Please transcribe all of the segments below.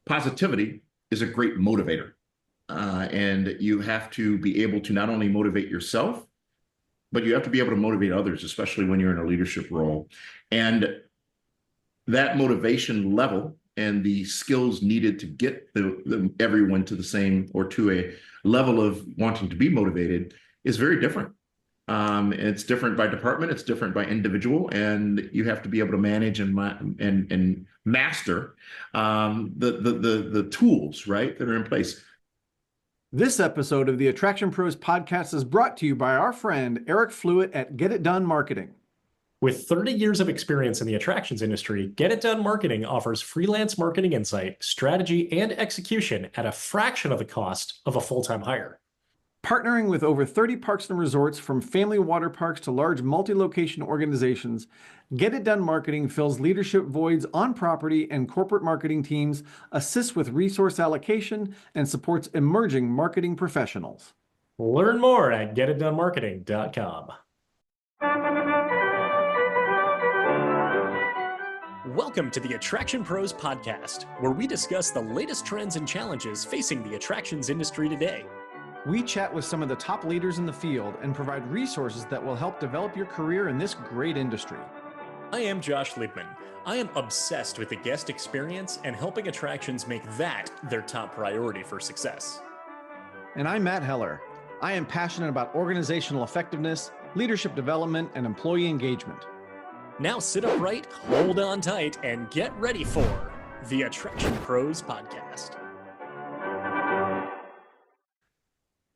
positivity is a great motivator. And you have to be able to not only motivate yourself, but you have to be able to motivate others, especially when you're in a leadership role. And that motivation level and the skills needed to get everyone to the same or to a level of wanting to be motivated is very different. It's different by department, it's different by individual, and you have to be able to manage and master the tools, right, that are in place. This episode of the Attraction Pros podcast is brought to you by our friend Eric Fluet at Get It Done Marketing. With 30 years of experience in the attractions industry, Get It Done Marketing offers freelance marketing insight, strategy, and execution at a fraction of the cost of a full-time hire. Partnering with over 30 parks and resorts, from family water parks to large multi-location organizations, Get It Done Marketing fills leadership voids on property, and corporate marketing teams, assists with resource allocation, and supports emerging marketing professionals. Learn more at getitdonemarketing.com. Welcome to the Attraction Pros podcast, where we discuss the latest trends and challenges facing the attractions industry today. We chat with some of the top leaders in the field and provide resources that will help develop your career in this great industry. I am Josh Liebman. I am obsessed with the guest experience and helping attractions make that their top priority for success. And I'm Matt Heller. I am passionate about organizational effectiveness, leadership development, and employee engagement. Now sit upright, hold on tight, and get ready for the Attraction Pros podcast.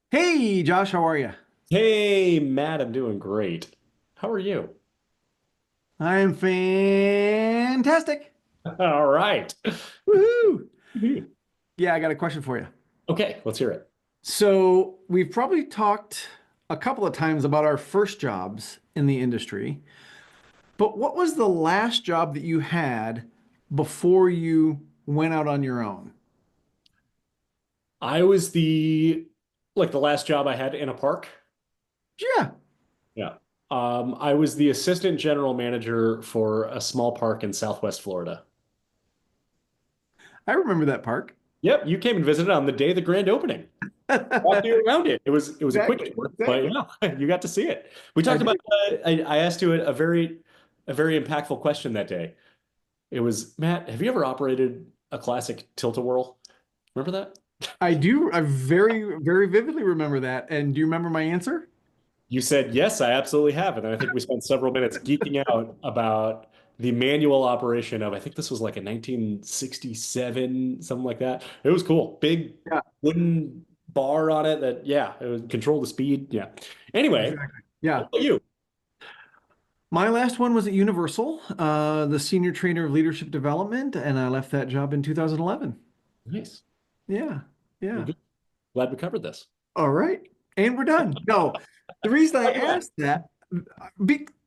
Hey, Josh, how are you? Hey, Matt, I'm doing great. How are you? I am fantastic. All right. Woohoo! Yeah, I got a question for you. Okay, let's hear it. So we've probably talked a couple of times about our first jobs in the industry, but what was the last job that you had before you went out on your own? I was the last job I had in a park. Yeah. Yeah. I was the assistant general manager for a small park in Southwest Florida. I remember that park. Yep, you came and visited on the day of the grand opening. Walked you around it. It was Exactly, a quick tour, but yeah, you got to see it. We talked about. I asked you a very impactful question that day. It was, Matt, have you ever operated a classic tilt-a-whirl? Remember that? I do. I very, very vividly remember that. And do you remember my answer? You said, yes, I absolutely have. And I think we spent several minutes geeking out about the manual operation of, I think this was like a 1967, something like that. It was cool. Big wooden bar on it that, it would control the speed. Yeah. Anyway, exactly. Yeah. What about you? My last one was at Universal, the senior trainer of leadership development, and I left that job in 2011. Nice. Yeah. Yeah. Well, glad we covered this. All right. And we're done. No, the reason I asked that,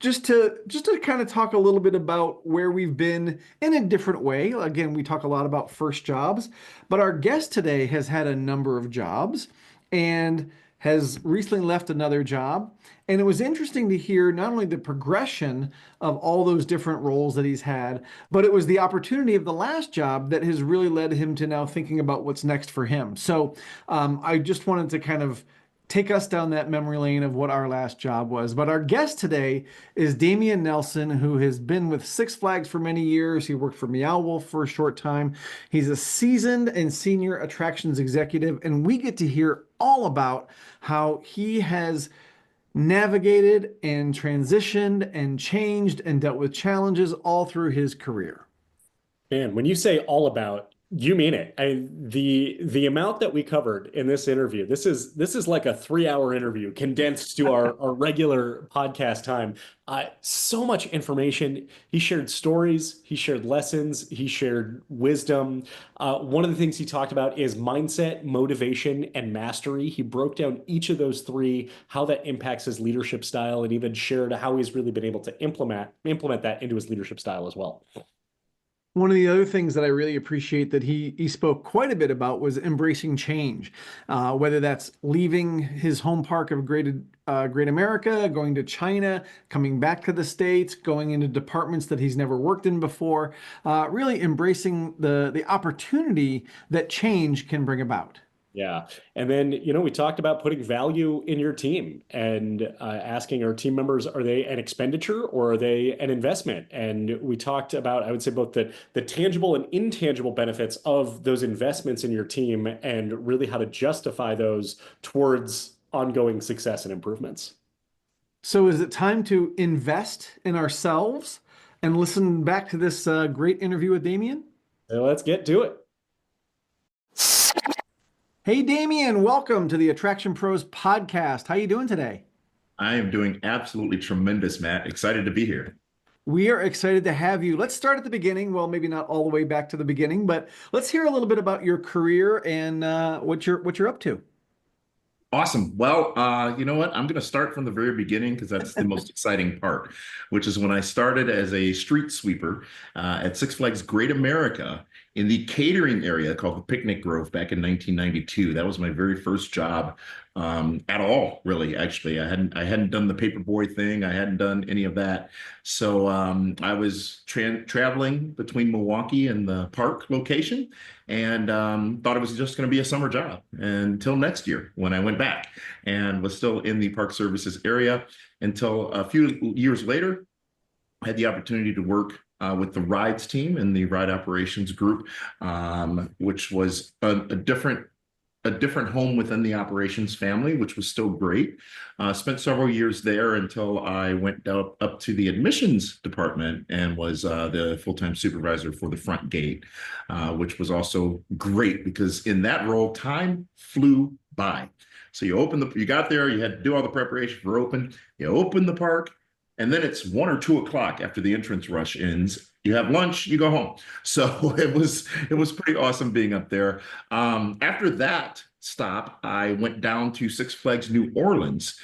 just to kind of talk a little bit about where we've been in a different way. Again, we talk a lot about first jobs, but our guest today has had a number of jobs and has recently left another job. And it was interesting to hear not only the progression of all those different roles that he's had, but it was the opportunity of the last job that has really led him to now thinking about what's next for him. So I just wanted to kind of take us down that memory lane of what our last job was. But our guest today is Dameon Nelson, who has been with Six Flags for many years. He worked for Meow Wolf for a short time. He's a seasoned and senior attractions executive, and we get to hear all about how he has navigated and transitioned and changed and dealt with challenges all through his career. Man, when you say all about, you mean it. The amount that we covered in this interview, this is like a 3-hour interview condensed to our regular podcast time. So much information. He shared stories, he shared lessons, he shared wisdom. One of the things he talked about is mindset, motivation, and mastery. He broke down each of those three, how that impacts his leadership style, and even shared how he's really been able to implement that into his leadership style as well. One of the other things that I really appreciate that he spoke quite a bit about was embracing change, whether that's leaving his home park of Great America, going to China, coming back to the States, going into departments that he's never worked in before, really embracing the opportunity that change can bring about. Yeah. And then, we talked about putting value in your team and asking our team members, are they an expenditure or are they an investment? And we talked about, I would say, both the tangible and intangible benefits of those investments in your team and really how to justify those towards ongoing success and improvements. So is it time to invest in ourselves and listen back to this great interview with Dameon? So let's get to it. Hey, Dameon, welcome to the Attraction Pros podcast. How you doing today? I am doing absolutely tremendous, Matt. Excited to be here. We are excited to have you. Let's start at the beginning. Well, maybe not all the way back to the beginning, but let's hear a little bit about your career and what you're up to. Awesome. Well, you know what? I'm going to start from the very beginning because that's the most exciting part, which is when I started as a street sweeper at Six Flags Great America in the catering area called the Picnic Grove back in 1992. That was my very first job at all, really. Actually, I hadn't done the paperboy thing. I hadn't done any of that. So I was traveling between Milwaukee and the park location, and thought it was just going to be a summer job until next year when I went back and was still in the park services area until a few years later. I had the opportunity to work with the rides team and the ride operations group, which was a different home within the operations family, which was still great. Spent several years there until I went up to the admissions department and was the full-time supervisor for the front gate, which was also great because in that role, time flew by. So you got there, you had to do all the preparation for open, you open the park, and then it's 1 or 2 o'clock after the entrance rush ends. You have lunch, you go home. So it was pretty awesome being up there. After that stop, I went down to Six Flags New Orleans,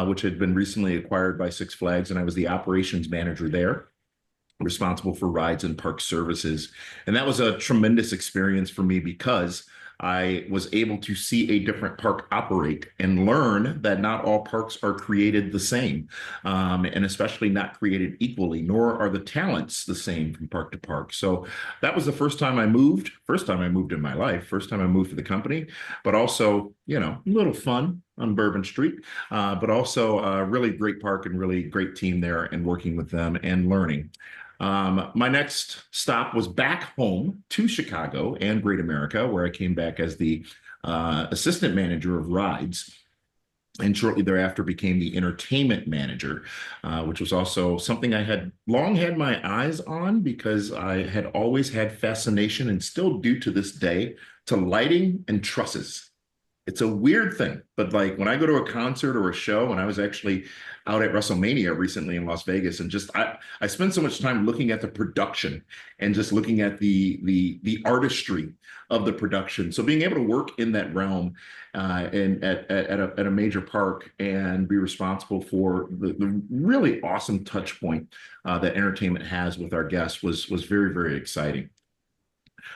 which had been recently acquired by Six Flags, and I was the operations manager there, responsible for rides and park services. And that was a tremendous experience for me because I was able to see a different park operate and learn that not all parks are created the same, and especially not created equally, nor are the talents the same from park to park. So that was the first time I moved in my life, first time I moved for the company, but also, a little fun on Bourbon Street, but also a really great park and really great team there and working with them and learning. My next stop was back home to Chicago and Great America, where I came back as the assistant manager of rides, and shortly thereafter became the entertainment manager, which was also something I had long had my eyes on because I had always had fascination and still do to this day to lighting and trusses. It's a weird thing, but like when I go to a concert or a show, and I was actually out at WrestleMania recently in Las Vegas, and just I spend so much time looking at the production and just looking at the artistry of the production. So being able to work in that realm and at a major park and be responsible for the really awesome touch point that entertainment has with our guests was very, very exciting.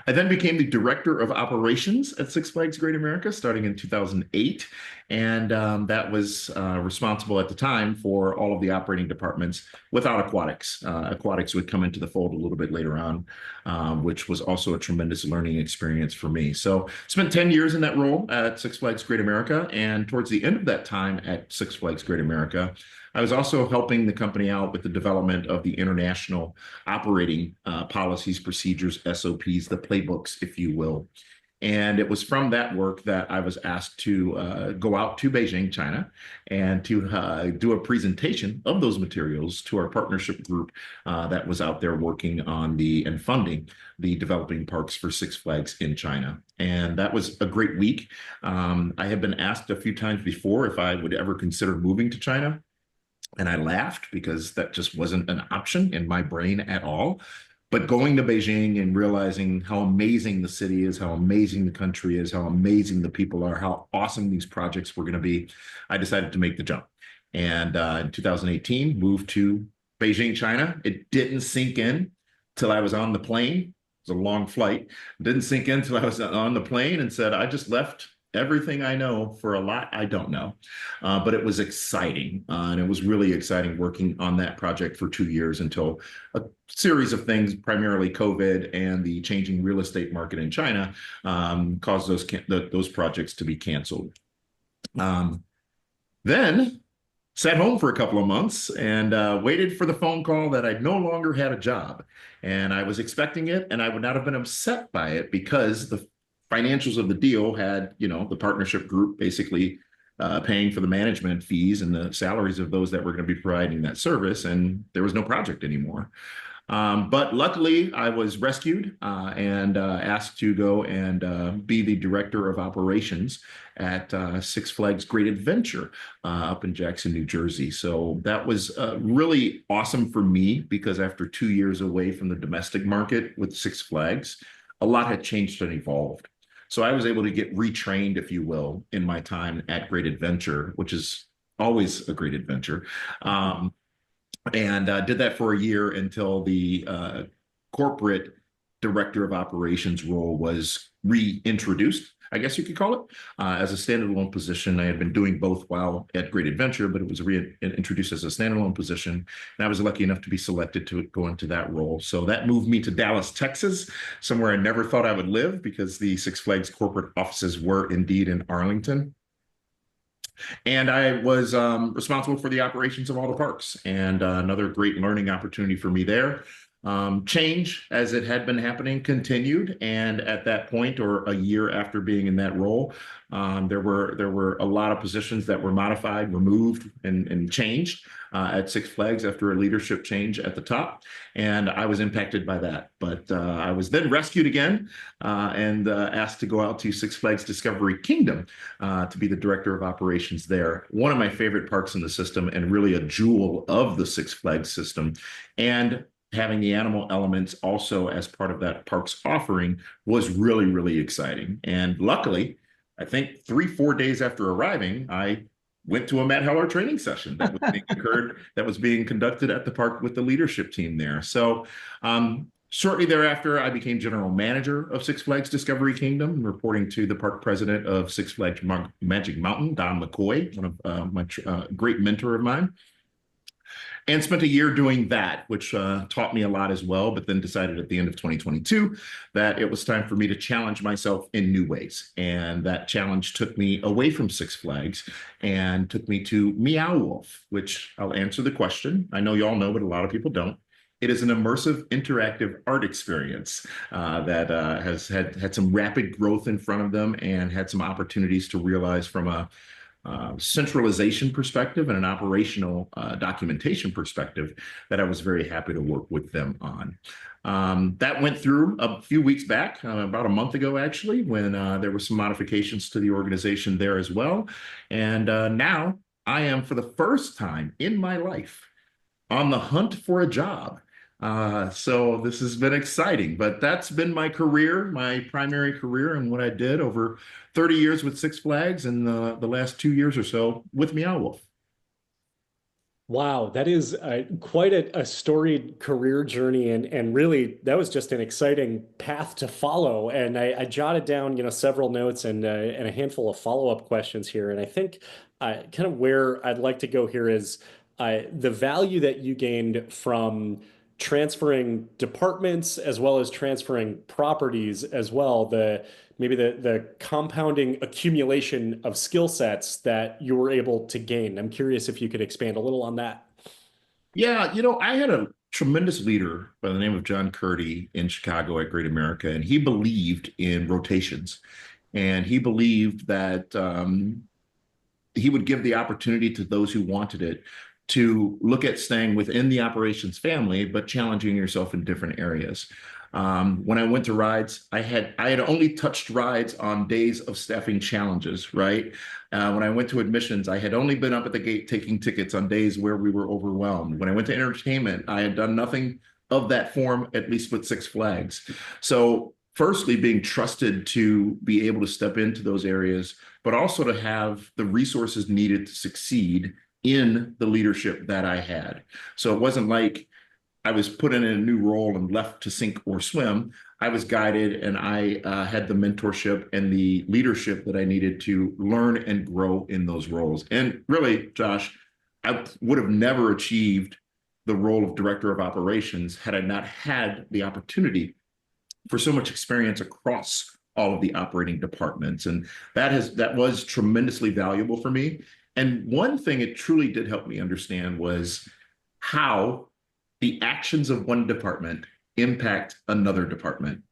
I then became the director of operations at Six Flags Great America starting in 2008. And that was responsible at the time for all of the operating departments without aquatics. Aquatics would come into the fold a little bit later on, which was also a tremendous learning experience for me. So spent 10 years in that role at Six Flags Great America. And towards the end of that time at Six Flags Great America, I was also helping the company out with the development of the international operating policies, procedures, SOPs, the playbooks, if you will. And it was from that work that I was asked to go out to Beijing, China, and to do a presentation of those materials to our partnership group that was out there working on and funding the developing parks for Six Flags in China. And that was a great week. I had been asked a few times before if I would ever consider moving to China. And I laughed because that just wasn't an option in my brain at all. But going to Beijing and realizing how amazing the city is, how amazing the country is, how amazing the people are, how awesome these projects were going to be, I decided to make the jump. And in 2018, moved to Beijing, China. It didn't sink in till I was on the plane was a long flight. Didn't sink in until I was on the plane and said, I just left everything I know for a lot I don't know. But it was exciting. And it was really exciting working on that project for 2 years until a series of things, primarily COVID and the changing real estate market in China, caused those projects to be canceled. Then sat home for a couple of months and waited for the phone call that I no longer had a job. And I was expecting it, and I would not have been upset by it because the financials of the deal had, the partnership group basically paying for the management fees and the salaries of those that were going to be providing that service, and there was no project anymore. But luckily, I was rescued and asked to go and be the director of operations at Six Flags Great Adventure up in Jackson, New Jersey. So that was really awesome for me because after 2 years away from the domestic market with Six Flags, a lot had changed and evolved. So I was able to get retrained, if you will, in my time at Great Adventure, which is always a great adventure. And did that for a year until the corporate director of operations role was reintroduced, I guess you could call it, as a standalone position. I had been doing both while at Great Adventure, but it was reintroduced as a standalone position. And I was lucky enough to be selected to go into that role. So that moved me to Dallas, Texas, somewhere I never thought I would live because the Six Flags corporate offices were indeed in Arlington. And I was responsible for the operations of all the parks, and another great learning opportunity for me there. Change, as it had been happening, continued, and at that point, or a year after being in that role, there were a lot of positions that were modified, removed, and changed at Six Flags after a leadership change at the top, and I was impacted by that. But I was then rescued again and asked to go out to Six Flags Discovery Kingdom to be the director of operations there. One of my favorite parks in the system, and really a jewel of the Six Flags system, and having the animal elements also as part of that park's offering was really, really exciting. And luckily, I think 3-4 days after arriving, I went to a Matt Heller training session that was being conducted at the park with the leadership team there. So shortly thereafter, I became general manager of Six Flags Discovery Kingdom, reporting to the park president of Six Flags Magic Mountain, Don McCoy, one of my great mentor of mine. And spent a year doing that, which taught me a lot as well, but then decided at the end of 2022 that it was time for me to challenge myself in new ways. And that challenge took me away from Six Flags and took me to Meow Wolf, which I'll answer the question. I know you all know, but a lot of people don't. It is an immersive interactive art experience that has had some rapid growth in front of them and had some opportunities to realize from a centralization perspective and an operational documentation perspective that I was very happy to work with them on. That went through a few weeks back, about a month ago, actually, when there were some modifications to the organization there as well. And now I am, for the first time in my life, on the hunt for a job. So this has been exciting, but that's been my career, my primary career, and what I did over 30 years with Six Flags and the last 2 years or so with Meow Wolf. Wow, that is quite a storied career journey, and really that was just an exciting path to follow. And I jotted down, several notes and a handful of follow-up questions here. And I think kind of where I'd like to go here is the value that you gained from transferring departments as well as transferring properties as well. Maybe the compounding accumulation of skill sets that you were able to gain. I'm curious if you could expand a little on that. Yeah, I had a tremendous leader by the name of John Curdy in Chicago at Great America, and he believed in rotations. And he believed that he would give the opportunity to those who wanted it to look at staying within the operations family, but challenging yourself in different areas. When I went to rides, I had only touched rides on days of staffing challenges, right? When I went to admissions, I had only been up at the gate taking tickets on days where we were overwhelmed. When I went to entertainment, I had done nothing of that form, at least with Six Flags. So firstly, being trusted to be able to step into those areas, but also to have the resources needed to succeed in the leadership that I had. So it wasn't like I was put in a new role and left to sink or swim. I was guided and I had the mentorship and the leadership that I needed to learn and grow in those roles. And really, Josh, I would have never achieved the role of director of operations had I not had the opportunity for so much experience across all of the operating departments. And that was tremendously valuable for me. And one thing it truly did help me understand was how the actions of one department impact another department.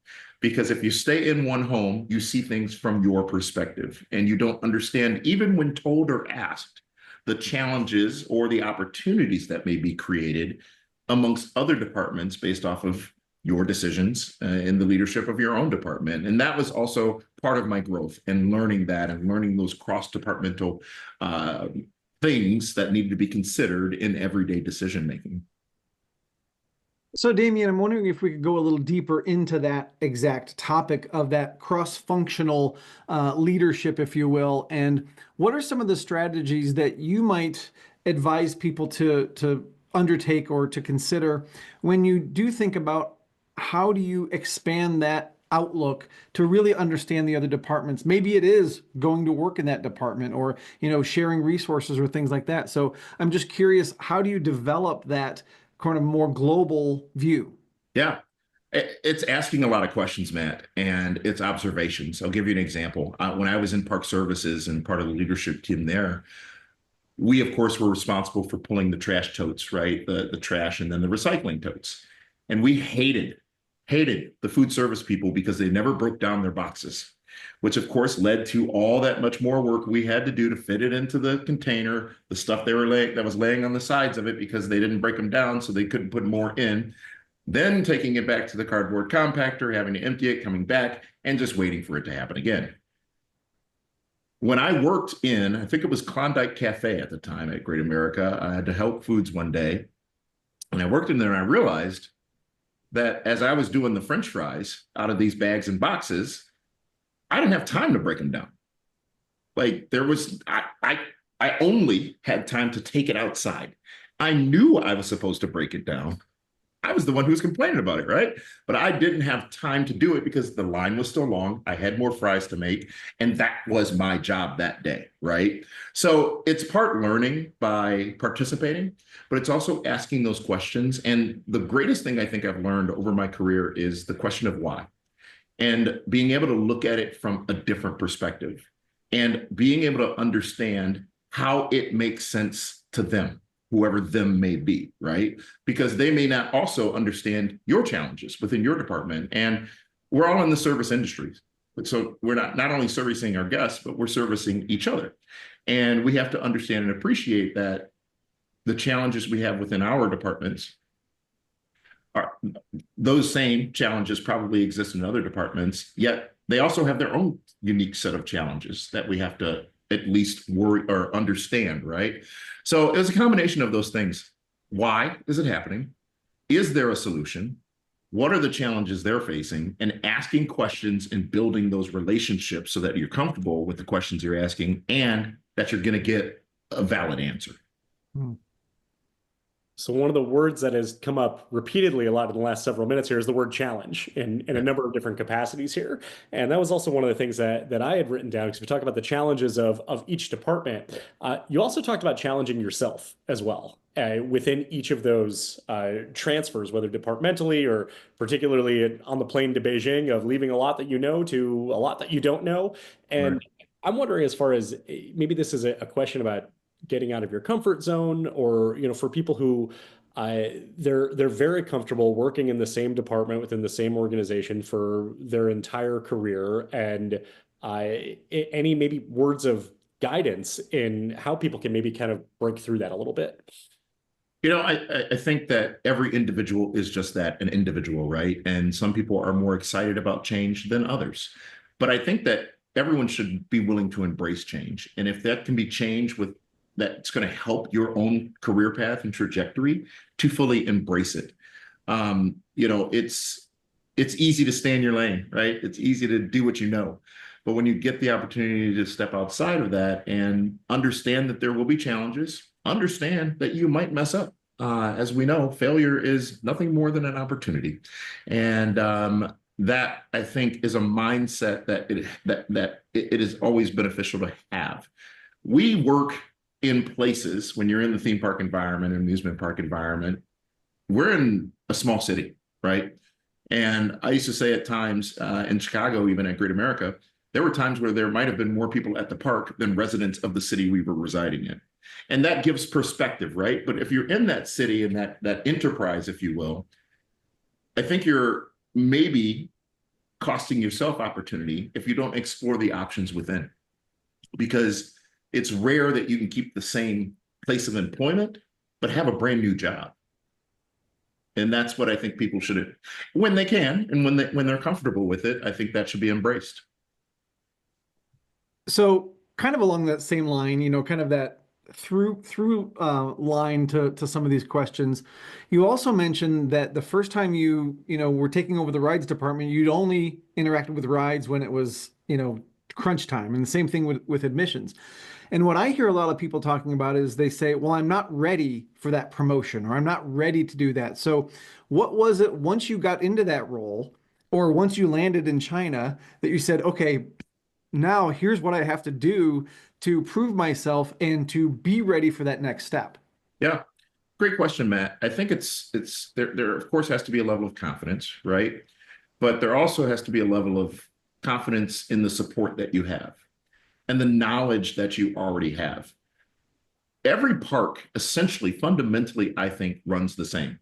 Because if you stay in one home, you see things from your perspective and you don't understand, even when told or asked, the challenges or the opportunities that may be created amongst other departments based off of your decisions in the leadership of your own department. And that was also part of my growth and learning that and learning those cross-departmental things that need to be considered in everyday decision making. So, Dameon, I'm wondering if we could go a little deeper into that exact topic of that cross-functional leadership, if you will, and what are some of the strategies that you might advise people to undertake or to consider when you do think about how do you expand that outlook to really understand the other departments? Maybe it is going to work in that department or, sharing resources or things like that. So I'm just curious, how do you develop that kind of more global view? Yeah, it's asking a lot of questions, Matt, and it's observations. I'll give you an example. When I was in park services and part of the leadership team there, we, of course, were responsible for pulling the trash totes, right? The trash and then the recycling totes. And we hated the food service people because they never broke down their boxes, which of course led to all that much more work we had to do to fit it into the container, the stuff they were that was laying on the sides of it because they didn't break them down, so they couldn't put more in. Then taking it back to the cardboard compactor, having to empty it, coming back, and just waiting for it to happen again. When I worked in, I think it was Klondike Cafe at the time at Great America, I had to help foods one day, and I worked in there and I realized that as I was doing the French fries out of these bags and boxes, I didn't have time to break them down. Like I only had time to take it outside. I knew I was supposed to break it down. I was the one who was complaining about it, right? But I didn't have time to do it because the line was still long. I had more fries to make, and that was my job that day, right? So it's part learning by participating, but it's also asking those questions. And the greatest thing I think I've learned over my career is the question of why, and being able to look at it from a different perspective and being able to understand how it makes sense to them, whoever them may be, right? Because they may not also understand your challenges within your department. And we're all in the service industries. So we're not only servicing our guests, but we're servicing each other. And we have to understand and appreciate that the challenges we have within our departments are those same challenges probably exist in other departments, yet they also have their own unique set of challenges that we have to at least worry or understand, right? So it was a combination of those things. Why is it happening? Is there a solution? What are the challenges they're facing? And asking questions and building those relationships so that you're comfortable with the questions you're asking and that you're going to get a valid answer. So one of the words that has come up repeatedly a lot in the last several minutes here is the word challenge in a number of different capacities here. And that was also one of the things that I had written down because we talked about the challenges of each department. You also talked about challenging yourself as well within each of those transfers, whether departmentally or particularly on the plane to Beijing, of leaving a lot that you know to a lot that you don't know. And right. I'm wondering, as far as maybe this is a question about getting out of your comfort zone, or for people who they're very comfortable working in the same department within the same organization for their entire career, and any maybe words of guidance in how people can maybe kind of break through that a little bit. I think that every individual is just that, an individual, right? And some people are more excited about change than others. But I think that everyone should be willing to embrace change. And if that can be change that's going to help your own career path and trajectory, to fully embrace it. It's easy to stay in your lane, right? It's easy to do what you know. But when you get the opportunity to step outside of that and understand that there will be challenges, understand that you might mess up. As we know, failure is nothing more than an opportunity. And that I think is a mindset that it is always beneficial to have. We work in places when you're in the theme park environment, amusement park environment, we're in a small city, right? And I used to say at times in Chicago, even at Great America, there were times where there might have been more people at the park than residents of the city we were residing in. And that gives perspective, right? But if you're in that city and that enterprise, if you will, I think you're maybe costing yourself opportunity if you don't explore the options within, because it's rare that you can keep the same place of employment but have a brand new job. And that's what I think people should, when they can and when they're comfortable with it, I think that should be embraced. So kind of along that same line, kind of that through line to some of these questions, you also mentioned that the first time you were taking over the rides department, you'd only interacted with rides when it was, crunch time, and the same thing with admissions. And what I hear a lot of people talking about is they say, well, I'm not ready for that promotion, or I'm not ready to do that. So what was it once you got into that role, or once you landed in China, that you said, okay, now here's what I have to do to prove myself and to be ready for that next step? Yeah, great question, Matt. I think it's there of course has to be a level of confidence, right? But there also has to be a level of confidence in the support that you have and the knowledge that you already have. Every park essentially, fundamentally, I think, runs the same.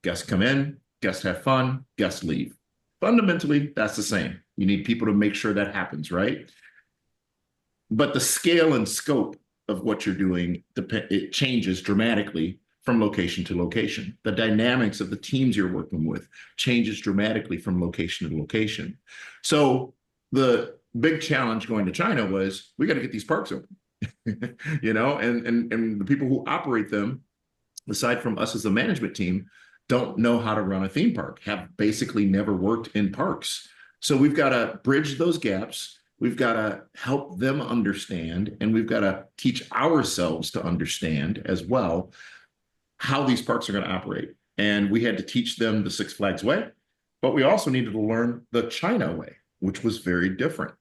Guests come in, guests have fun, guests leave. Fundamentally, that's the same. You need people to make sure that happens, right? But the scale and scope of what you're doing, it changes dramatically from location to location. The dynamics of the teams you're working with changes dramatically from location to location. So the big challenge going to China was, we got to get these parks open, and the people who operate them, aside from us as the management team, don't know how to run a theme park, have basically never worked in parks. So we've got to bridge those gaps. We've got to help them understand, and we've got to teach ourselves to understand as well how these parks are going to operate. And we had to teach them the Six Flags way, but we also needed to learn the China way, which was very different.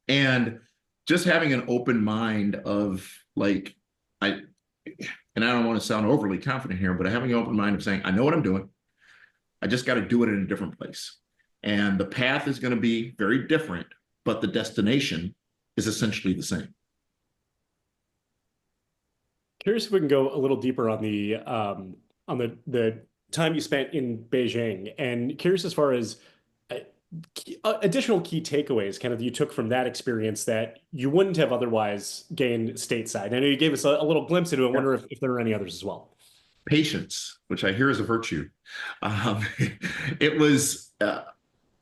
And just having an open mind of like, and I don't want to sound overly confident here, but having an open mind of saying, I know what I'm doing. I just got to do it in a different place. And the path is going to be very different, but the destination is essentially the same. Curious if we can go a little deeper on the time you spent in Beijing, and curious as far as additional key takeaways kind of you took from that experience that you wouldn't have otherwise gained stateside. I know you gave us a little glimpse into it. I wonder if there are any others as well. Patience, which I hear is a virtue. Um, it was an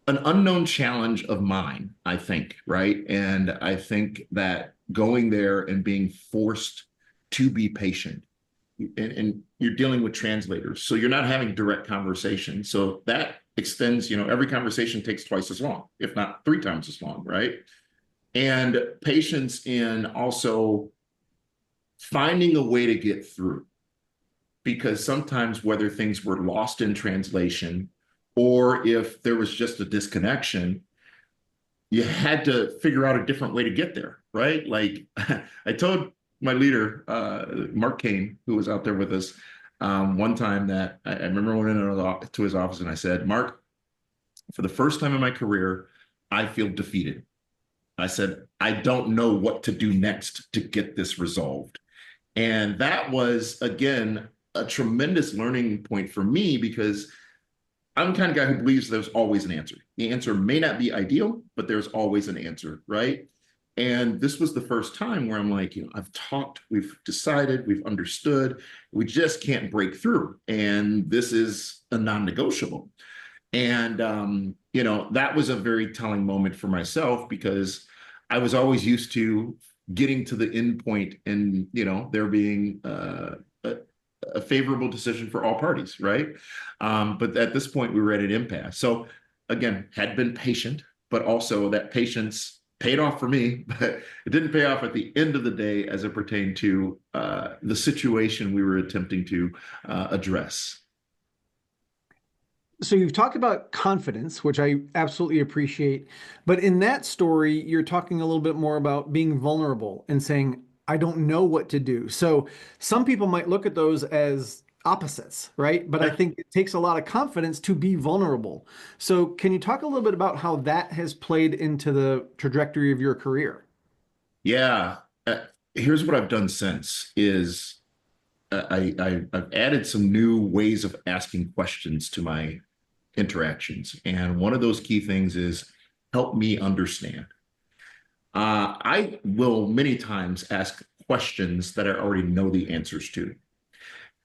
unknown challenge of mine, I think, right? And I think that going there and being forced to be patient, and you're dealing with translators, so you're not having direct conversation. So that extends, every conversation takes twice as long, if not three times as long, right? And patience in also finding a way to get through, because sometimes whether things were lost in translation or if there was just a disconnection, you had to figure out a different way to get there, right? Like I told my leader, Mark Kane, who was out there with us, one time that I remember went into his office and I said, Mark, for the first time in my career, I feel defeated. I said, I don't know what to do next to get this resolved. And that was, again, a tremendous learning point for me, because I'm the kind of guy who believes there's always an answer. The answer may not be ideal, but there's always an answer, right? And this was the first time where I'm like, I've talked, we've decided, we've understood, we just can't break through. And this is a non-negotiable. And, that was a very telling moment for myself, because I was always used to getting to the end point and, there being a favorable decision for all parties, right? But at this point, we were at an impasse. So again, had been patient, but also that patience paid off for me, but it didn't pay off at the end of the day as it pertained to the situation we were attempting to address. So you've talked about confidence, which I absolutely appreciate. But in that story, you're talking a little bit more about being vulnerable and saying, I don't know what to do. So some people might look at those as opposites, right? But I Yeah. think it takes a lot of confidence to be vulnerable. So can you talk a little bit about how that has played into the trajectory of your career? Yeah. Here's what I've done since is I've added some new ways of asking questions to my interactions. And one of those key things is help me understand. I will many times ask questions that I already know the answers to,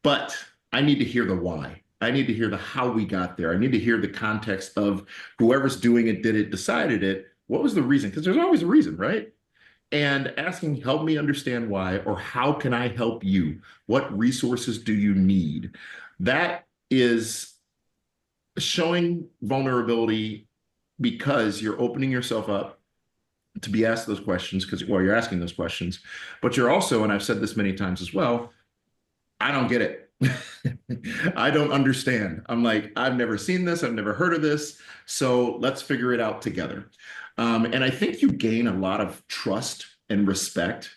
but I need to hear the why. I need to hear the how we got there. I need to hear the context of whoever's doing it, did it, decided it. What was the reason? Because there's always a reason, right? And asking, help me understand why, or how can I help you? What resources do you need? That is showing vulnerability because you're opening yourself up to be asked those questions because, well, you're asking those questions, but you're also, and I've said this many times as well, I don't get it. I don't understand. I'm like, I've never seen this. I've never heard of this. So let's figure it out together. And I think you gain a lot of trust and respect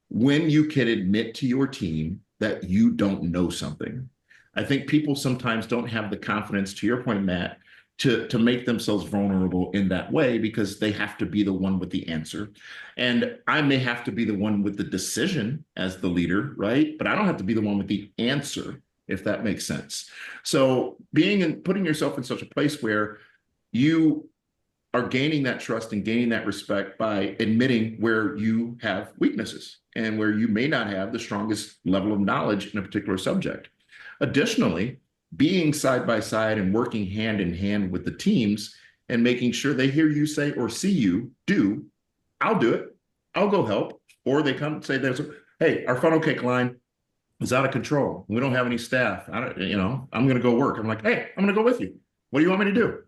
when you can admit to your team that you don't know something. I think people sometimes don't have the confidence, to your point, Matt, to make themselves vulnerable in that way because they have to be the one with the answer. And I may have to be the one with the decision as the leader, right? But I don't have to be the one with the answer, if that makes sense. So being and putting yourself in such a place where you are gaining that trust and gaining that respect by admitting where you have weaknesses and where you may not have the strongest level of knowledge in a particular subject. Additionally, being side by side and working hand in hand with the teams and making sure they hear you say or see you do, I'll do it. I'll go help. Or they come and say, hey, our funnel cake line is out of control. We don't have any staff. I'm going to go work. I'm like, hey, I'm going to go with you. What do you want me to do?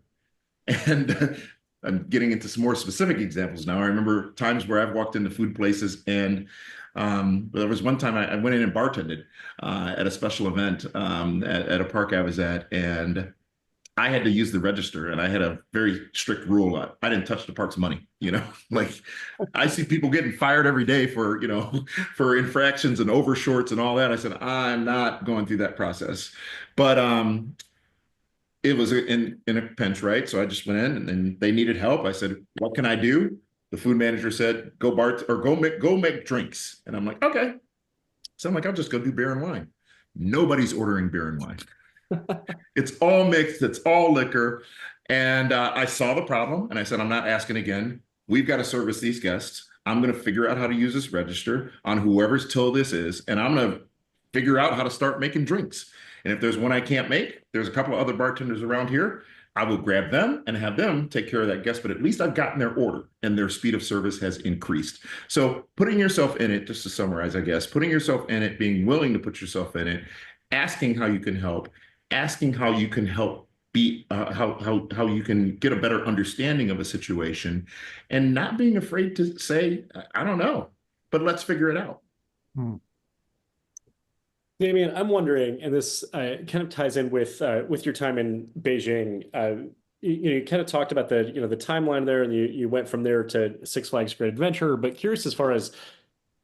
And I'm getting into some more specific examples now. I remember times where I've walked into food places and there was one time I went in and bartended at a special event at a park I was at, and I had to use the register, and I had a very strict rule. I didn't touch the park's money, like I see people getting fired every day for, for infractions and overshorts and all that. I said, I'm not going through that process. But it was in a pinch, right? So I just went in and then they needed help. I said, what can I do? The food manager said, go make drinks. And I'm like, okay. So I'm like, I'll just go do beer and wine. Nobody's ordering beer and wine. It's all mixed. It's all liquor. And I saw the problem and I said, I'm not asking again. We've got to service these guests. I'm going to figure out how to use this register on whoever's till this is. And I'm going to figure out how to start making drinks. And if there's one I can't make, there's a couple of other bartenders around here. I will grab them and have them take care of that guest, but at least I've gotten their order and their speed of service has increased. So putting yourself in it, just to summarize, I guess, putting yourself in it, being willing to put yourself in it, asking how you can help, asking how you can help be, how you can get a better understanding of a situation, and not being afraid to say, I don't know, but let's figure it out. Dameon, I'm wondering, and this kind of ties in with your time in Beijing. You kind of talked about the the timeline there, and you went from there to Six Flags Great Adventure. But curious as far as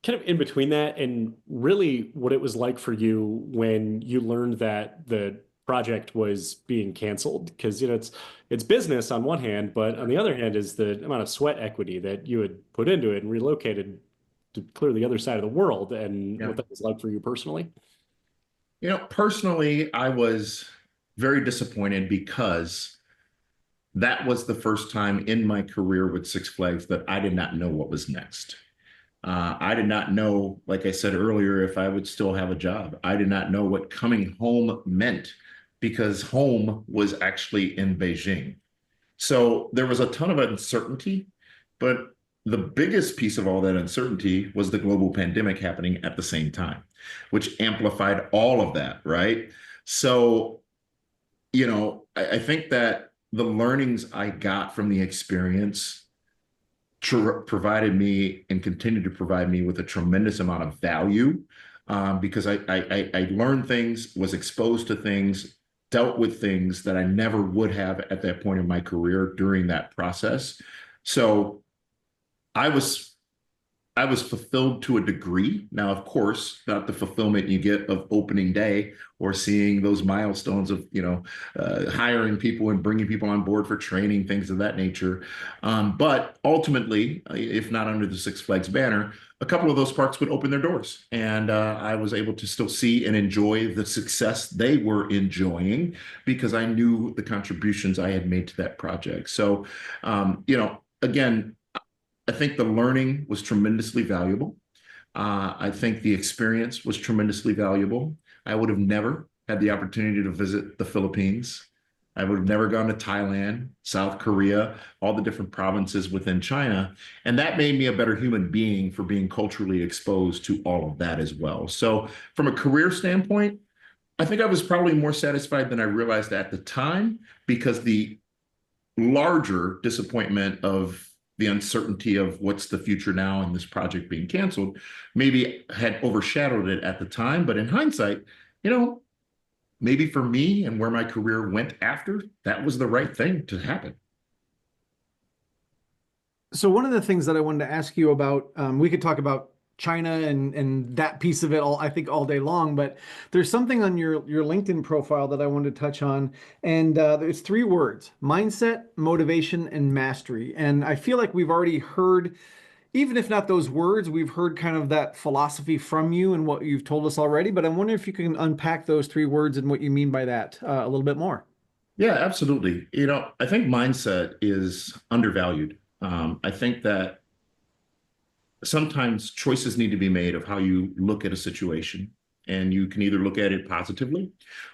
kind of in between that, and really what it was like for you when you learned that the project was being canceled, because it's business on one hand, but on the other hand is the amount of sweat equity that you had put into it and relocated to clear the other side of the world, and what that was like for you personally. Personally, I was very disappointed because that was the first time in my career with Six Flags that I did not know what was next. I did not know, like I said earlier, if I would still have a job. I did not know what coming home meant because home was actually in Beijing. So there was a ton of uncertainty, but the biggest piece of all that uncertainty was the global pandemic happening at the same time, which amplified all of that, right? So, I think that the learnings I got from the experience provided me and continue to provide me with a tremendous amount of value because I learned things, was exposed to things dealt with things that I never would have at that point in my career during that process. So I was I was fulfilled to a degree. Now, of course, not the fulfillment you get of opening day or seeing those milestones of, hiring people and bringing people on board for training, things of that nature. But ultimately, if not under the Six Flags banner, a couple of those parks would open their doors. And I was able to still see and enjoy the success they were enjoying because I knew the contributions I had made to that project. So, again, I think the learning was tremendously valuable. I think the experience was tremendously valuable. I would have never had the opportunity to visit the Philippines. I would have never gone to Thailand, South Korea, all the different provinces within China. And that made me a better human being for being culturally exposed to all of that as well. So from a career standpoint, I think I was probably more satisfied than I realized at the time because the larger disappointment of the uncertainty of what's the future now and this project being canceled maybe had overshadowed it at the time. But in hindsight, maybe for me and where my career went after, that was the right thing to happen. So one of the things that I wanted to ask you about, we could talk about China and that piece of it I think all day long, but there's something on your LinkedIn profile that I wanted to touch on, and it's 3 words: mindset, motivation, and mastery. And I feel like we've already heard, even if not those words, we've heard kind of that philosophy from you and what you've told us already, but I wonder if you can unpack those 3 words and what you mean by that a little bit more. Yeah, absolutely. I think mindset is undervalued. I think that sometimes choices need to be made of how you look at a situation. And you can either look at it positively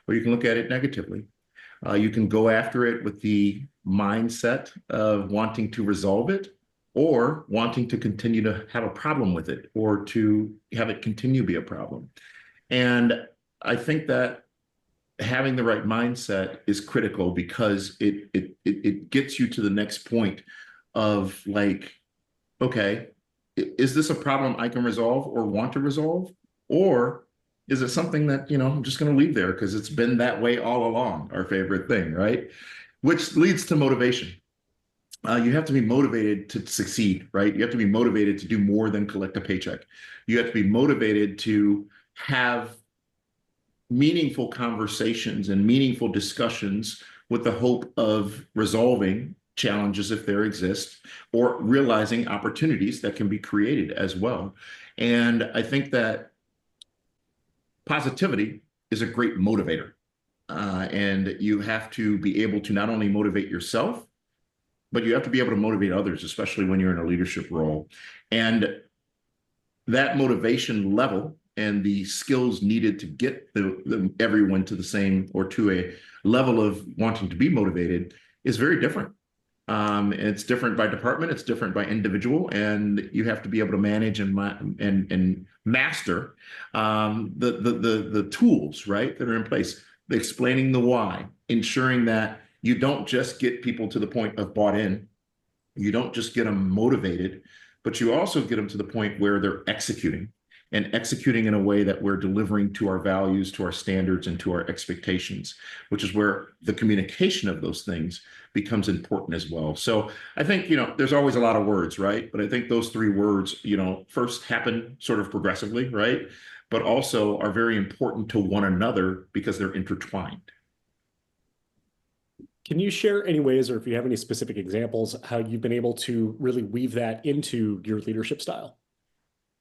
or you can look at it negatively. You can go after it with the mindset of wanting to resolve it or wanting to continue to have a problem with it or to have it continue to be a problem. And I think that having the right mindset is critical because it gets you to the next point of like, okay, is this a problem I can resolve or want to resolve? Or is it something that, I'm just going to leave there because it's been that way all along, our favorite thing, right? Which leads to motivation. You have to be motivated to succeed, right? You have to be motivated to do more than collect a paycheck. You have to be motivated to have meaningful conversations and meaningful discussions with the hope of resolving challenges if there exist, or realizing opportunities that can be created as well. And I think that positivity is a great motivator. And you have to be able to not only motivate yourself, but you have to be able to motivate others, especially when you're in a leadership role. And that motivation level and the skills needed to get everyone to the same or to a level of wanting to be motivated is very different. It's different by department, it's different by individual, and you have to be able to manage and master the tools, right, that are in place. Explaining the why, ensuring that you don't just get people to the point of bought in, you don't just get them motivated, but you also get them to the point where they're executing in a way that we're delivering to our values, to our standards, and to our expectations, which is where the communication of those things becomes important as well. So I think, there's always a lot of words, right? But I think those 3 words, first happen sort of progressively, right? But also are very important to one another because they're intertwined. Can you share any ways, or if you have any specific examples, how you've been able to really weave that into your leadership style?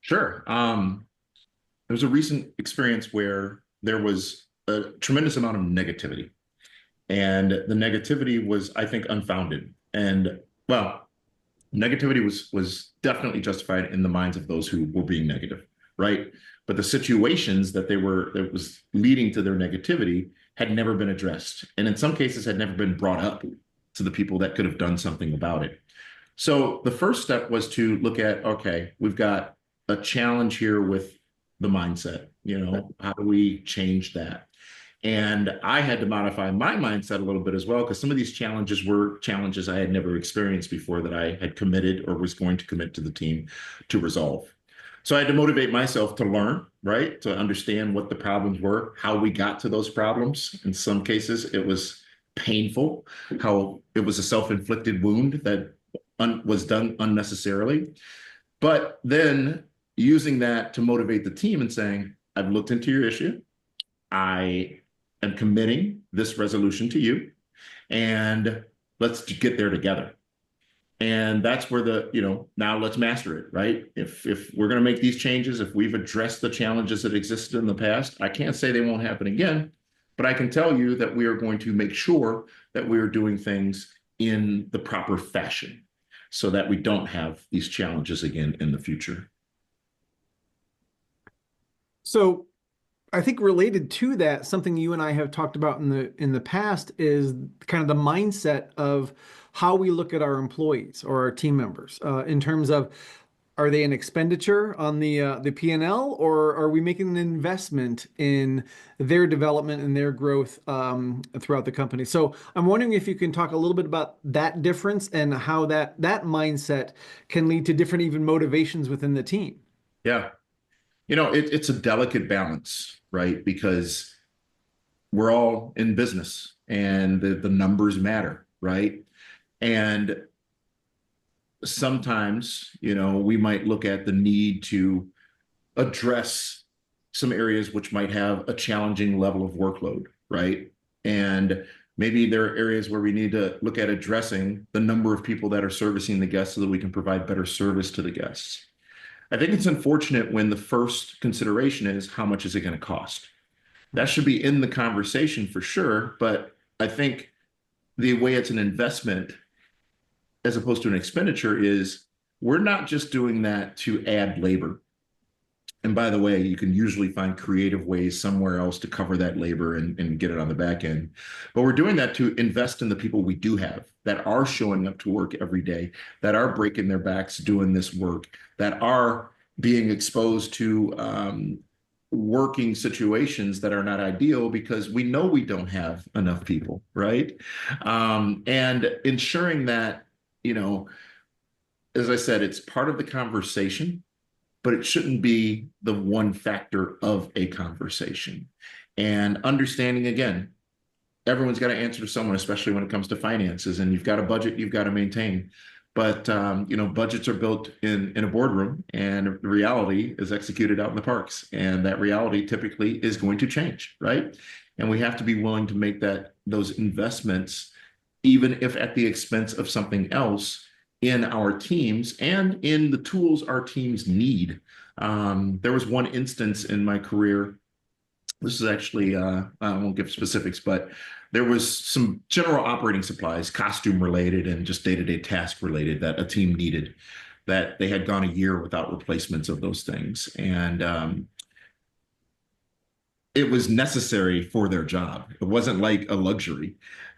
Sure. There was a recent experience where there was a tremendous amount of negativity. And the negativity was, I think, unfounded. And well, negativity was definitely justified in the minds of those who were being negative, right? But the situations that was leading to their negativity had never been addressed. And in some cases had never been brought up to the people that could have done something about it. So the first step was to look at, okay, we've got a challenge here with the mindset. How do we change that? And I had to modify my mindset a little bit as well, because some of these challenges were challenges I had never experienced before that I had committed or was going to commit to the team to resolve. So I had to motivate myself to learn, right? To understand what the problems were, how we got to those problems. In some cases, it was painful, how it was a self-inflicted wound that was done unnecessarily. But then using that to motivate the team and saying, I've looked into your issue. I am committing this resolution to you, and let's get there together. And that's where now let's master it, right? If we're going to make these changes, if we've addressed the challenges that existed in the past, I can't say they won't happen again, but I can tell you that we are going to make sure that we are doing things in the proper fashion so that we don't have these challenges again in the future. So I think related to that, something you and I have talked about in the past is kind of the mindset of how we look at our employees or our team members in terms of, are they an expenditure on the P&L, or are we making an investment in their development and their growth throughout the company? So I'm wondering if you can talk a little bit about that difference and how that mindset can lead to different even motivations within the team. Yeah. It's a delicate balance, right? Because we're all in business and the numbers matter, right? And sometimes, we might look at the need to address some areas which might have a challenging level of workload, right? And maybe there are areas where we need to look at addressing the number of people that are servicing the guests so that we can provide better service to the guests. I think it's unfortunate when the first consideration is how much is it going to cost? That should be in the conversation for sure, but I think the way it's an investment as opposed to an expenditure is we're not just doing that to add labor. And by the way, you can usually find creative ways somewhere else to cover that labor and get it on the back end. But we're doing that to invest in the people we do have that are showing up to work every day, that are breaking their backs doing this work, that are being exposed to working situations that are not ideal because we know we don't have enough people, right? And ensuring that, as I said, it's part of the conversation, but it shouldn't be the one factor of a conversation. And understanding, again, everyone's got to answer to someone, especially when it comes to finances. And you've got a budget you've got to maintain. But, budgets are built in a boardroom, and reality is executed out in the parks. And that reality typically is going to change, right? And we have to be willing to make those investments, even if at the expense of something else, in our teams and in the tools our teams need. There was one instance in my career. This is actually, I won't give specifics, but there was some general operating supplies, costume related and just day-to-day task related that a team needed, that they had gone a year without replacements of those things. And it was necessary for their job. It wasn't like a luxury.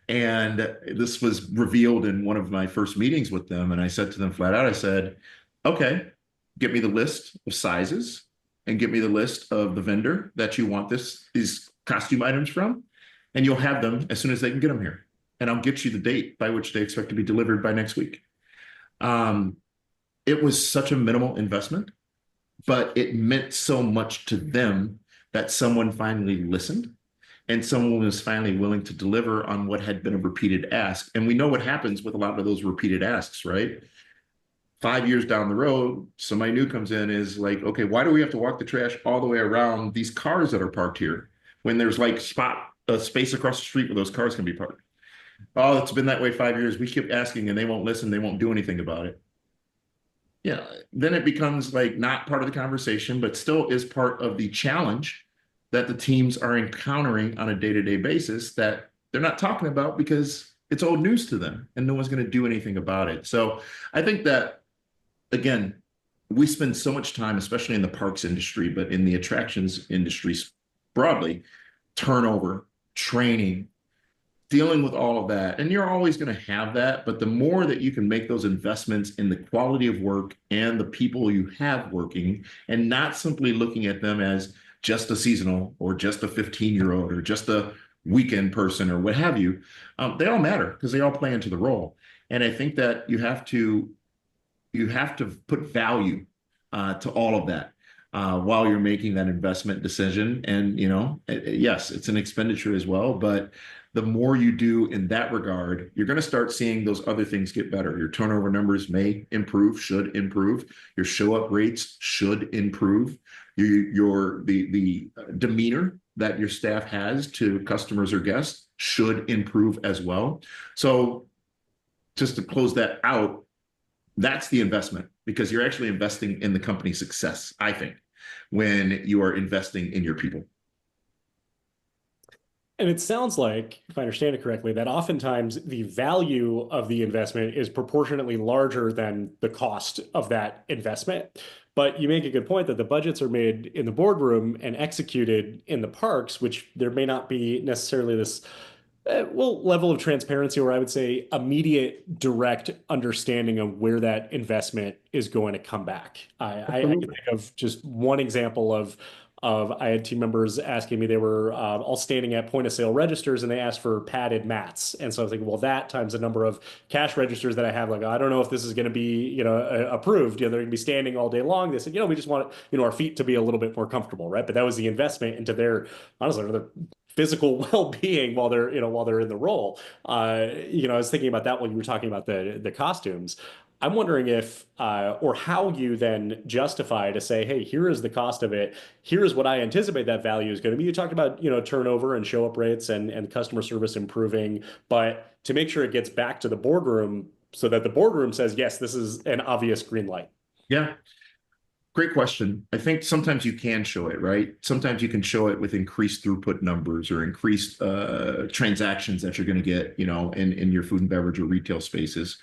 And this was revealed in one of my first meetings with them. And I said to them flat out, I said, okay, get me the list of sizes and get me the list of the vendor that you want these costume items from. And you'll have them as soon as they can get them here. And I'll get you the date by which they expect to be delivered by next week. It was such a minimal investment, but it meant so much to them that someone finally listened. And someone was finally willing to deliver on what had been a repeated ask. And we know what happens with a lot of those repeated asks, right? 5 years down the road, somebody new comes in, is like, okay, why do we have to walk the trash all the way around these cars that are parked here when there's like space across the street where those cars can be parked? Oh, it's been that way 5 years. We keep asking and they won't listen. They won't do anything about it. Yeah, then it becomes like not part of the conversation, but still is part of the challenge that the teams are encountering on a day-to-day basis that they're not talking about because it's old news to them and no one's going to do anything about it. So I think that, again, we spend so much time, especially in the parks industry, but in the attractions industries broadly, turnover, training, dealing with all of that. And you're always going to have that, but the more that you can make those investments in the quality of work and the people you have working, and not simply looking at them as just a seasonal or just a 15-year-old or just a weekend person or what have you, they all matter because they all play into the role. And I think that you have to put value to all of that. while you're making that investment decision. And, yes, it's an expenditure as well, but the more you do in that regard, you're going to start seeing those other things get better. Your turnover numbers may improve, should improve. Your show up rates should improve. The demeanor that your staff has to customers or guests should improve as well. So just to close that out, that's the investment, because you're actually investing in the company's success, I think, when you are investing in your people. And it sounds like, if I understand it correctly, that oftentimes the value of the investment is proportionately larger than the cost of that investment. But you make a good point that the budgets are made in the boardroom and executed in the parks, which there may not be necessarily this level of transparency, or I would say immediate direct understanding of where that investment is going to come back. I can think of just one example of I had team members asking me, they were all standing at point of sale registers and they asked for padded mats. And so I was thinking, well, that times the number of cash registers that I have, like, I don't know if this is going to be, approved. They're going to be standing all day long. They said, we just want, our feet to be a little bit more comfortable, right? But that was the investment into their, honestly, their physical well-being while they're in the role. I was thinking about that when you were talking about the costumes. I'm wondering if or how you then justify to say, hey, here is the cost of it. Here is what I anticipate that value is going to be. You talked about, turnover and show up rates and customer service improving, but to make sure it gets back to the boardroom so that the boardroom says, yes, this is an obvious green light. Yeah. Great question. I think sometimes you can show it, right? Sometimes you can show it with increased throughput numbers or increased transactions that you're going to get, in your food and beverage or retail spaces.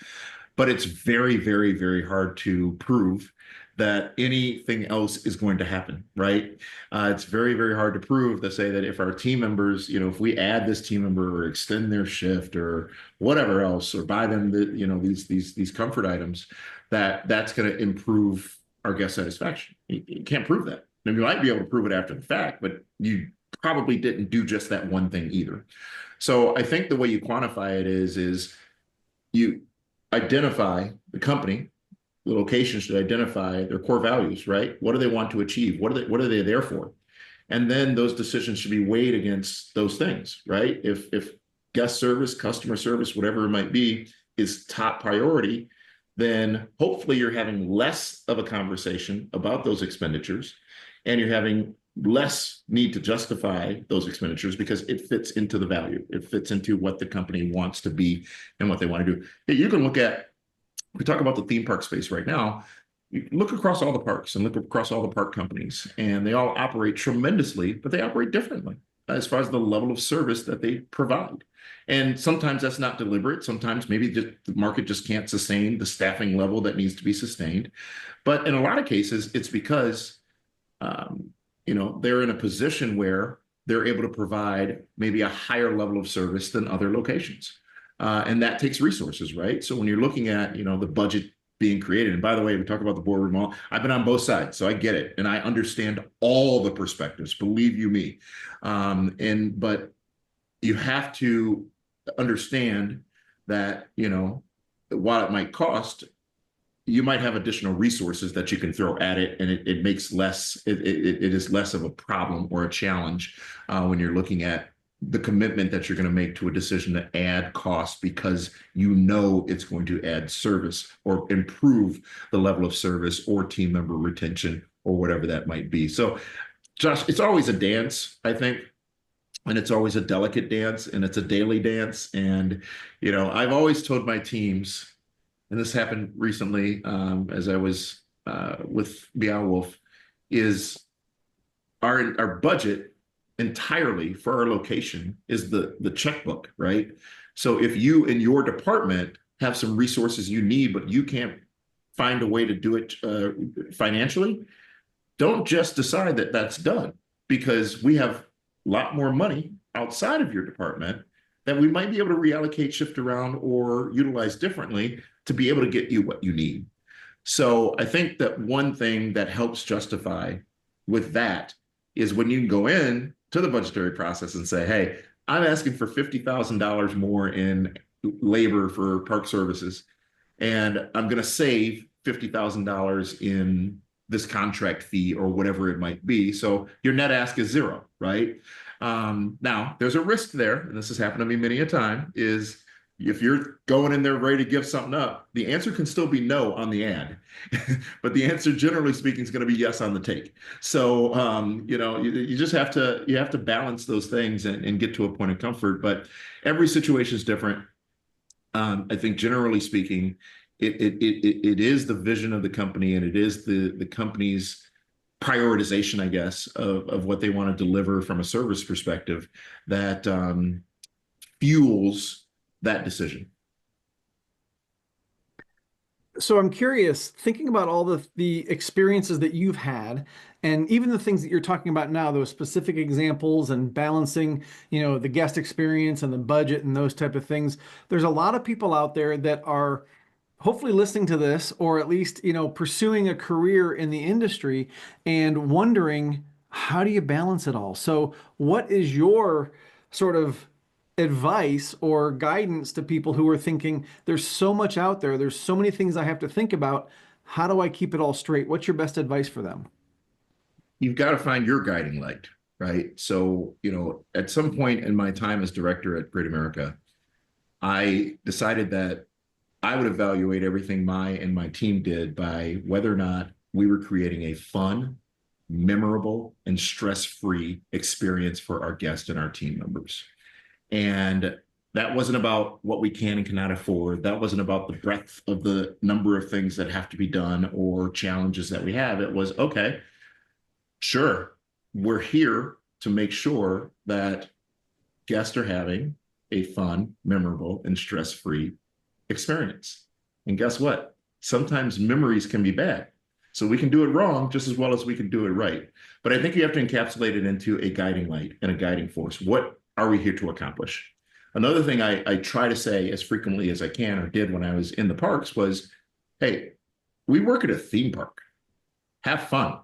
But it's very, very, very hard to prove that anything else is going to happen, right? It's very, very hard to prove to say that if our team members, if we add this team member or extend their shift or whatever else, or buy them these comfort items, that's going to improve our guest satisfaction. You can't prove that. I mean, you might be able to prove it after the fact, but you probably didn't do just that one thing either. So I think the way you quantify it is you identify the company, the location should identify their core values, right? What do they want to achieve? What are they there for? And then those decisions should be weighed against those things, right? If guest service, customer service, whatever it might be, is top priority, then hopefully you're having less of a conversation about those expenditures, and you're having less need to justify those expenditures because it fits into the value. It fits into what the company wants to be and what they want to do. You can look at, we talk about the theme park space right now, you look across all the parks and look across all the park companies, and they all operate tremendously, but they operate differently as far as the level of service that they provide. And sometimes that's not deliberate. Sometimes maybe the market just can't sustain the staffing level that needs to be sustained. But in a lot of cases, it's because they're in a position where they're able to provide maybe a higher level of service than other locations. And that takes resources, right? So when you're looking at, the budget being created, and by the way, we talk about the boardroom all, I've been on both sides, so I get it. And I understand all the perspectives, believe you me. But you have to understand that, while it might cost, you might have additional resources that you can throw at it, and it makes it is less of a problem or a challenge when you're looking at the commitment that you're going to make to a decision to add cost, because it's going to add service or improve the level of service or team member retention or whatever that might be. So, Josh, it's always a dance, I think. And it's always a delicate dance, and it's a daily dance. And, I've always told my teams, and this happened recently as I was with Meow Wolf, is our budget entirely for our location is the checkbook, right? So if you in your department have some resources you need, but you can't find a way to do it financially, don't just decide that that's done, because we have a lot more money outside of your department that we might be able to reallocate, shift around, or utilize differently to be able to get you what you need. So I think that one thing that helps justify with that is when you can go in to the budgetary process and say, hey, I'm asking for $50,000 more in labor for park services, and I'm going to save $50,000 in this contract fee or whatever it might be. So your net ask is zero, right? Now, there's a risk there, and this has happened to me many a time, is if you're going in there ready to give something up, the answer can still be no on the ad, but the answer, generally speaking, is going to be yes on the take. So, you just have to balance those things and get to a point of comfort. But every situation is different. I think generally speaking, it is the vision of the company, and it is the company's prioritization, I guess, of what they want to deliver from a service perspective that fuels that decision. So I'm curious, thinking about all the experiences that you've had, and even the things that you're talking about now, those specific examples and balancing, the guest experience and the budget and those type of things. There's a lot of people out there that are hopefully listening to this, or at least, pursuing a career in the industry and wondering, how do you balance it all? So what is your sort of advice or guidance to people who are thinking, there's so much out there, there's so many things I have to think about. How do I keep it all straight? What's your best advice for them? You've got to find your guiding light, right? So, at some point in my time as director at Great America, I decided that I would evaluate everything my team did by whether or not we were creating a fun, memorable, and stress-free experience for our guests and our team members. And that wasn't about what we can and cannot afford. That wasn't about the breadth of the number of things that have to be done or challenges that we have. It was, okay, sure, we're here to make sure that guests are having a fun, memorable, and stress-free experience. And guess what? Sometimes memories can be bad. So we can do it wrong just as well as we can do it right. But I think you have to encapsulate it into a guiding light and a guiding force. What are we here to accomplish? Another thing I try to say as frequently as I can, or did when I was in the parks, was, hey, we work at a theme park. Have fun.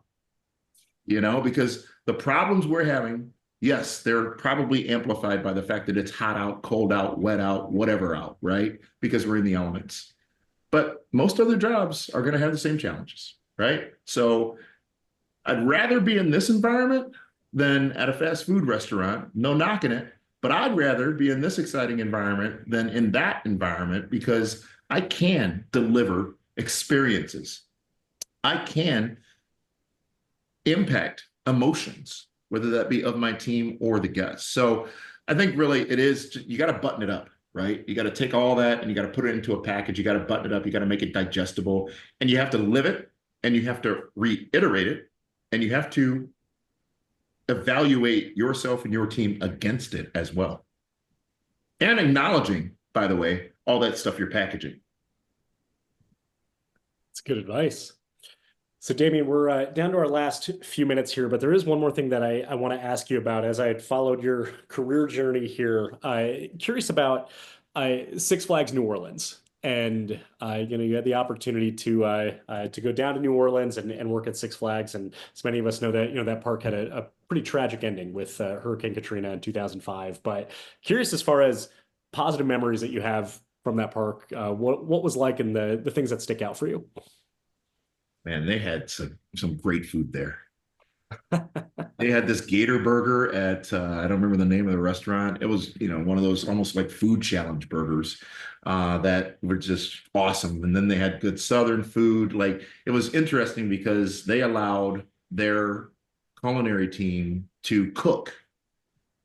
Because the problems we're having, yes, they're probably amplified by the fact that it's hot out, cold out, wet out, whatever out, right? Because we're in the elements. But most other jobs are going to have the same challenges, right? So I'd rather be in this environment than at a fast food restaurant. No knocking it, but I'd rather be in this exciting environment than in that environment, because I can deliver experiences. I can impact emotions, whether that be of my team or the guests. So I think really it is, you got to button it up, right? You got to take all that and you got to put it into a package. You got to button it up. You got to make it digestible, and you have to live it, and you have to reiterate it, and you have to evaluate yourself and your team against it as well. And acknowledging, by the way, all that stuff you're packaging. That's good advice. So Dameon, we're down to our last few minutes here, but there is one more thing that I want to ask you about. As I had followed your career journey here, curious about Six Flags New Orleans. And you had the opportunity to go down to New Orleans and work at Six Flags. And as many of us know, that that park had a pretty tragic ending with Hurricane Katrina in 2005. But curious, as far as positive memories that you have from that park, what was like, and the things that stick out for you? Man, they had some great food there. They had this gator burger at I don't remember the name of the restaurant. It was, one of those almost like food challenge burgers that were just awesome. And then they had good Southern food. Like, it was interesting because they allowed their culinary team to cook.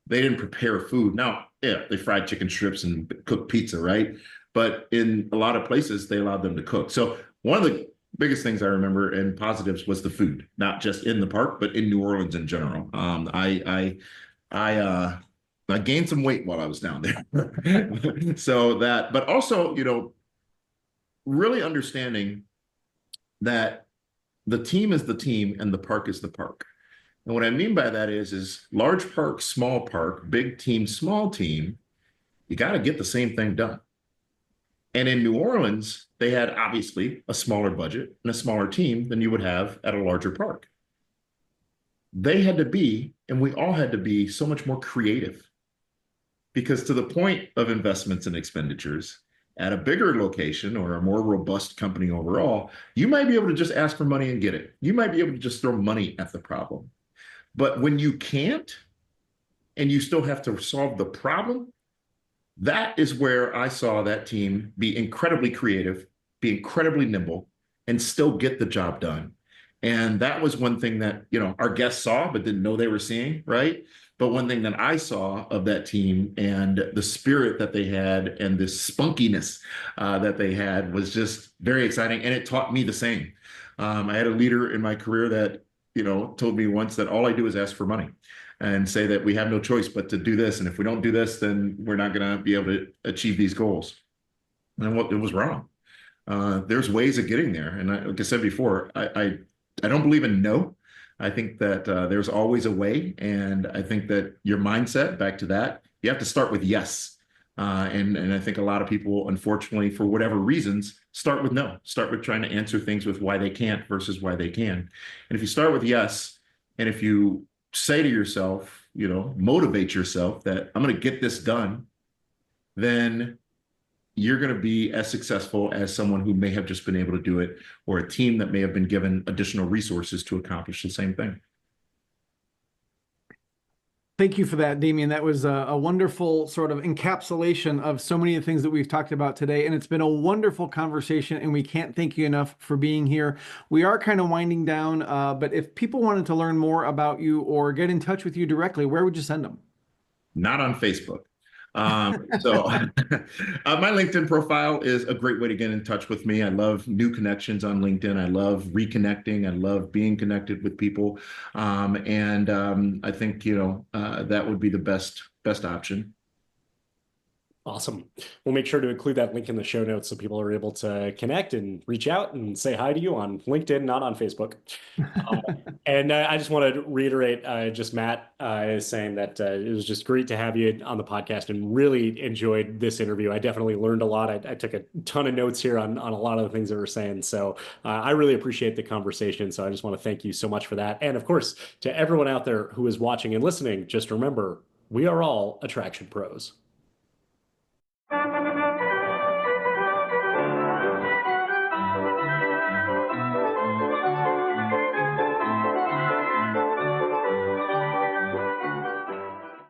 They didn't prepare food. Now, yeah, they fried chicken strips and cooked pizza, right? But in a lot of places, they allowed them to cook. So one of the biggest things I remember and positives was the food, not just in the park, but in New Orleans in general. I gained some weight while I was down there. But also, really understanding that the team is the team and the park is the park. And what I mean by that is large park, small park, big team, small team, you got to get the same thing done. And in New Orleans, they had obviously a smaller budget and a smaller team than you would have at a larger park. They had to be, and we all had to be, so much more creative. Because to the point of investments and expenditures, at a bigger location or a more robust company overall, you might be able to just ask for money and get it. You might be able to just throw money at the problem. But when you can't and you still have to solve the problem, that is where I saw that team be incredibly creative, be incredibly nimble, and still get the job done. And that was one thing that, our guests saw, but didn't know they were seeing, right? But one thing that I saw of that team and the spirit that they had and the spunkiness that they had was just very exciting. And it taught me the same. I had a leader in my career that, told me once that all I do is ask for money and say that we have no choice but to do this. And if we don't do this, then we're not going to be able to achieve these goals. And what it was wrong. There's ways of getting there. And like I said before, I don't believe in no. I think that there's always a way. And I think that your mindset, back to that, you have to start with yes. And I think a lot of people, unfortunately, for whatever reasons, start with no. Start with trying to answer things with why they can't versus why they can. And if you start with yes, and if you say to yourself, motivate yourself that I'm going to get this done, then you're going to be as successful as someone who may have just been able to do it, or a team that may have been given additional resources to accomplish the same thing. Thank you for that, Dameon. That was a wonderful sort of encapsulation of so many of the things that we've talked about today. And it's been a wonderful conversation, and we can't thank you enough for being here. We are kind of winding down, but if people wanted to learn more about you or get in touch with you directly, where would you send them? Not on Facebook. So my LinkedIn profile is a great way to get in touch with me. I love new connections on LinkedIn. I love reconnecting. I love being connected with people. I think, that would be the best option. Awesome. We'll make sure to include that link in the show notes so people are able to connect and reach out and say hi to you on LinkedIn, not on Facebook. I just want to reiterate, just Matt is saying that it was just great to have you on the podcast and really enjoyed this interview. I definitely learned a lot. I took a ton of notes here on a lot of the things that we're saying. So I really appreciate the conversation. So I just want to thank you so much for that. And of course, to everyone out there who is watching and listening, just remember, we are all Attraction Pros.